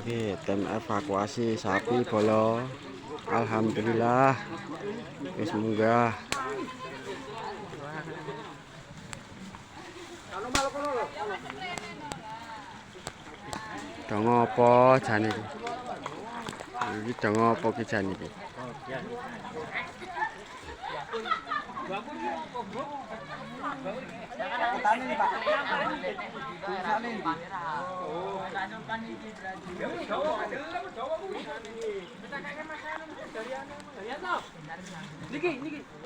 Oke, tim evakuasi sapi bolo. Alhamdulillah wis munggah. Dong apa jane iki? Iki dong apa ki jane iki? Niki.